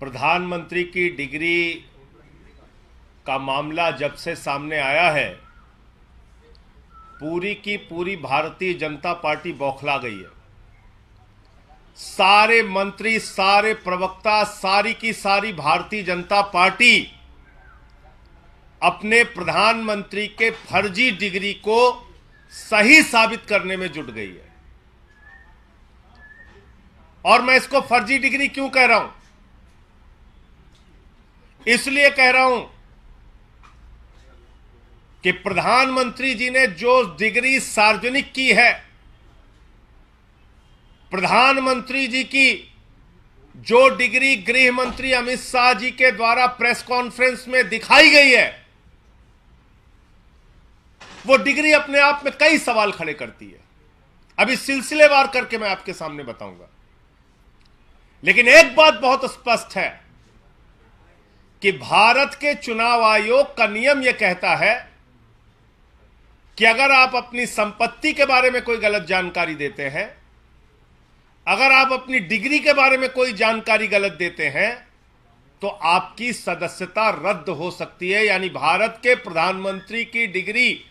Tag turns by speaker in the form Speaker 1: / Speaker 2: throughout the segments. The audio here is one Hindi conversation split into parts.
Speaker 1: प्रधानमंत्री की डिग्री का मामला जब से सामने आया है, पूरी की पूरी भारतीय जनता पार्टी बौखला गई है। सारे मंत्री, सारे प्रवक्ता, सारी की सारी भारतीय जनता पार्टी अपने प्रधानमंत्री के फर्जी डिग्री को सही साबित करने में जुट गई है। और मैं इसको फर्जी डिग्री क्यों कह रहा हूं? इसलिए कह रहा हूं कि प्रधानमंत्री जी ने जो डिग्री सार्वजनिक की है, प्रधानमंत्री जी की जो डिग्री गृह मंत्री अमित शाह जी के द्वारा प्रेस कॉन्फ्रेंस में दिखाई गई है, वो डिग्री अपने आप में कई सवाल खड़े करती है। अभी सिलसिलेवार करके मैं आपके सामने बताऊंगा। लेकिन एक बात बहुत स्पष्ट है कि भारत के चुनाव आयोग का नियम यह कहता है कि अगर आप अपनी संपत्ति के बारे में कोई गलत जानकारी देते हैं, अगर आप अपनी डिग्री के बारे में कोई जानकारी गलत देते हैं, तो आपकी सदस्यता रद्द हो सकती है। यानी भारत के प्रधानमंत्री की डिग्री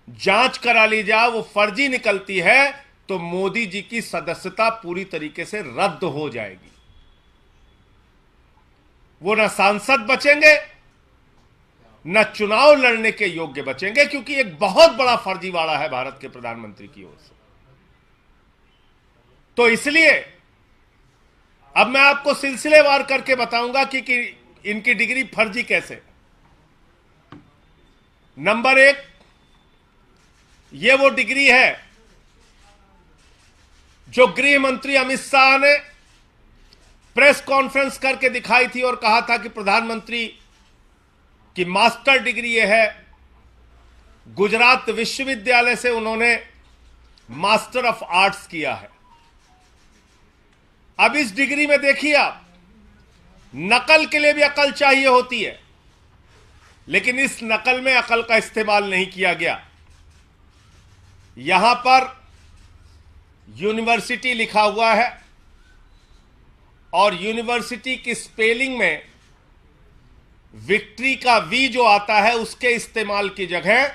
Speaker 1: जांच करा ली जाए, वो फर्जी निकलती है तो मोदी जी की सदस्यता पूरी तरीके से रद्द हो जाएगी। वो न सांसद बचेंगे, न चुनाव लड़ने के योग्य बचेंगे, क्योंकि एक बहुत बड़ा फर्जीवाड़ा है भारत के प्रधानमंत्री की ओर से। तो इसलिए अब मैं आपको सिलसिलेवार करके बताऊंगा कि इनकी डिग्री फर्जी कैसे। नंबर एक, यह वो डिग्री है जो गृह मंत्री अमित शाह ने प्रेस कॉन्फ्रेंस करके दिखाई थी और कहा था कि प्रधानमंत्री की मास्टर डिग्री यह है। गुजरात विश्वविद्यालय से उन्होंने मास्टर ऑफ आर्ट्स किया है। अब इस डिग्री में देखिए आप, नकल के लिए भी अकल चाहिए होती है, लेकिन इस नकल में अकल का इस्तेमाल नहीं किया गया। यहां पर यूनिवर्सिटी लिखा हुआ है और यूनिवर्सिटी की स्पेलिंग में विक्ट्री का वी जो आता है उसके इस्तेमाल की जगह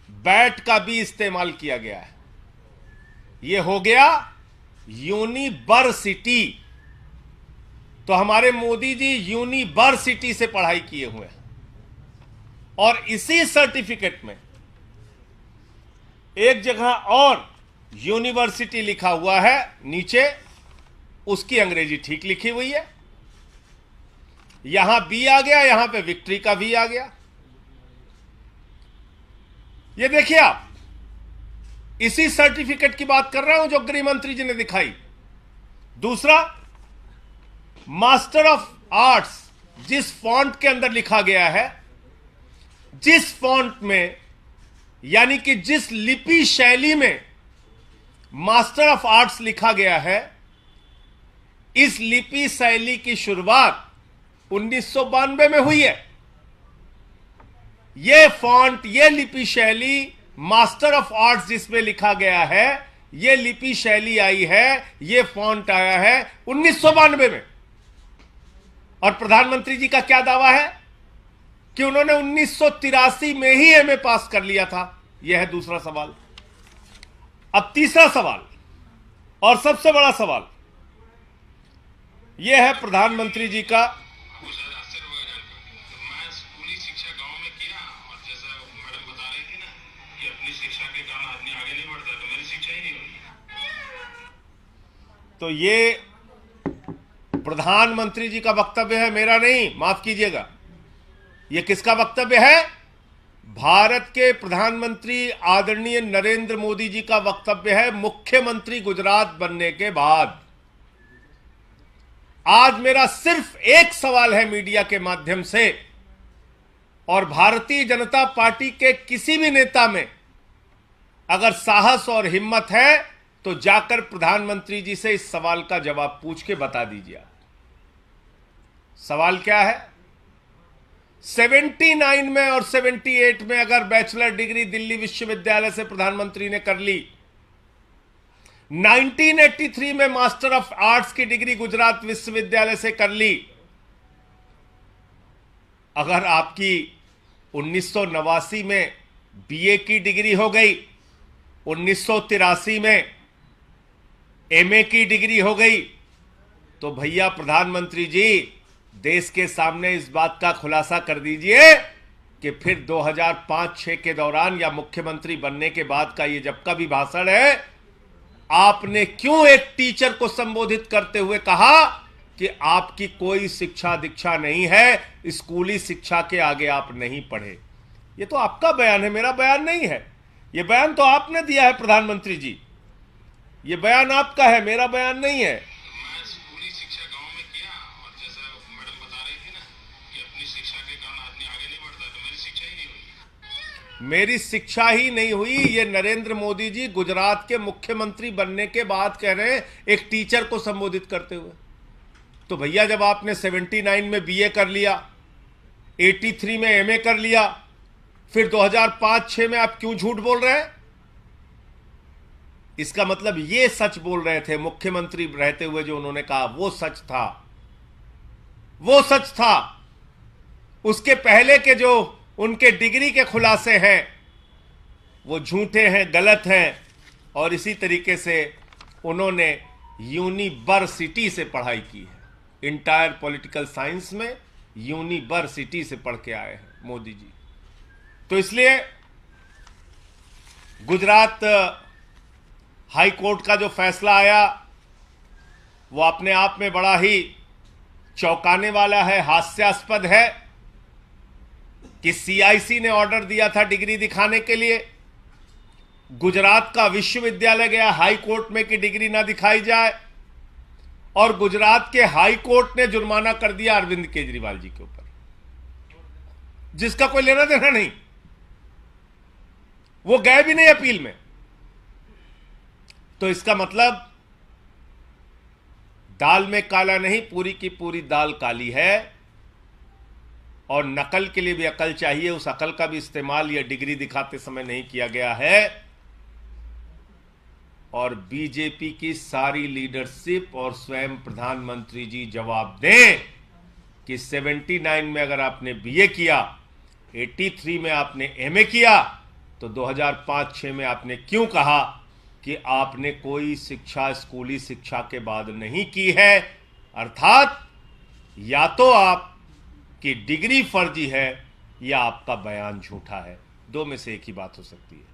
Speaker 1: बैट का बी इस्तेमाल किया गया है। यह हो गया यूनिवर्सिटी। तो हमारे मोदी जी यूनिवर्सिटी से पढ़ाई किए हुए हैं और इसी सर्टिफिकेट में एक जगह और यूनिवर्सिटी लिखा हुआ है, नीचे उसकी अंग्रेजी ठीक लिखी हुई है। यहां बी आ गया, यहां पे विक्ट्री का वी आ गया। ये देखिए आप, इसी सर्टिफिकेट की बात कर रहा हूं जो गृह मंत्री जी ने दिखाई। दूसरा, मास्टर ऑफ आर्ट्स जिस फॉन्ट के अंदर लिखा गया है, जिस फॉन्ट में यानी कि जिस लिपि शैली में मास्टर ऑफ आर्ट्स लिखा गया है, इस लिपि शैली की शुरुआत 1992 में हुई है। यह फॉन्ट, यह लिपि शैली, मास्टर ऑफ आर्ट्स जिसमें लिखा गया है, यह लिपि शैली आई है, यह फॉन्ट आया है 1992 में। और प्रधानमंत्री जी का क्या दावा है कि उन्होंने 1983 में ही एमए पास कर लिया था। यह है दूसरा सवाल। अब तीसरा सवाल और सबसे बड़ा सवाल यह है प्रधानमंत्री जी का। तो ये प्रधानमंत्री जी का वक्तव्य है, मेरा नहीं, माफ कीजिएगा। यह किसका वक्तव्य है? भारत के प्रधानमंत्री आदरणीय नरेंद्र मोदी जी का वक्तव्य है, मुख्यमंत्री गुजरात बनने के बाद। आज मेरा सिर्फ एक सवाल है मीडिया के माध्यम से, और भारतीय जनता पार्टी के किसी भी नेता में अगर साहस और हिम्मत है तो जाकर प्रधानमंत्री जी से इस सवाल का जवाब पूछ के बता दीजिए। सवाल क्या है? 79 में और 78 में अगर बैचलर डिग्री दिल्ली विश्वविद्यालय से प्रधानमंत्री ने कर ली, 1983 में मास्टर ऑफ आर्ट्स की डिग्री गुजरात विश्वविद्यालय से कर ली। अगर आपकी 1989 में बीए की डिग्री हो गई, 1983 में एमए की डिग्री हो गई, तो भैया प्रधानमंत्री जी देश के सामने इस बात का खुलासा कर दीजिए कि फिर 2005-6 के दौरान या मुख्यमंत्री बनने के बाद का ये जब का भी भाषण है, आपने क्यों एक टीचर को संबोधित करते हुए कहा कि आपकी कोई शिक्षा दीक्षा नहीं है, स्कूली शिक्षा के आगे आप नहीं पढ़े। ये तो आपका बयान है, मेरा बयान नहीं है। ये बयान तो आपने दिया है प्रधानमंत्री जी, ये बयान आपका है, मेरा बयान नहीं है।
Speaker 2: मैं स्कूली शिक्षा गांव में किया, और जैसा मैडम बता रही थी ना कि अपनी शिक्षा के कारण आदमी आगे नहीं बढ़ता, तो मेरी शिक्षा ही नहीं हुई।
Speaker 1: मेरी शिक्षा ही नहीं हुई, ये नरेंद्र मोदी जी गुजरात के मुख्यमंत्री बनने के बाद कह रहे हैं एक टीचर को संबोधित करते हुए। तो भैया जब आपने 79 में बीए कर लिया, 83 में एमए कर लिया, फिर 2005-6 में आप क्यों झूठ बोल रहे हैं? इसका मतलब ये सच बोल रहे थे मुख्यमंत्री रहते हुए, जो उन्होंने कहा वो सच था, वो सच था। उसके पहले के जो उनके डिग्री के खुलासे हैं वो झूठे हैं, गलत हैं। और इसी तरीके से उन्होंने यूनिवर्सिटी से पढ़ाई की है, इंटायर पॉलिटिकल साइंस में यूनिवर्सिटी से पढ़ के आए हैं मोदी जी। तो इसलिए गुजरात हाई कोर्ट का जो फैसला आया वो अपने आप में बड़ा ही चौंकाने वाला है, हास्यास्पद है कि सीआईसी ने ऑर्डर दिया था डिग्री दिखाने के लिए, गुजरात का विश्वविद्यालय गया हाई कोर्ट में कि डिग्री ना दिखाई जाए, और गुजरात के हाई कोर्ट ने जुर्माना कर दिया अरविंद केजरीवाल जी के ऊपर, जिसका कोई लेना देना नहीं। वो गए भी नहीं अपील में। तो इसका मतलब दाल में काला नहीं, पूरी की पूरी दाल काली है। और नकल के लिए भी अकल चाहिए, उस अकल का भी इस्तेमाल यह डिग्री दिखाते समय नहीं किया गया है। और बीजेपी की सारी लीडरशिप और स्वयं प्रधानमंत्री जी जवाब दें कि 79 में अगर आपने बीए किया, 83 में आपने एमए किया, तो 2005-6 में आपने क्यों कहा कि आपने कोई शिक्षा स्कूली शिक्षा के बाद नहीं की है? अर्थात या तो आपकी डिग्री फर्जी है या आपका बयान झूठा है, दो में से एक ही बात हो सकती है।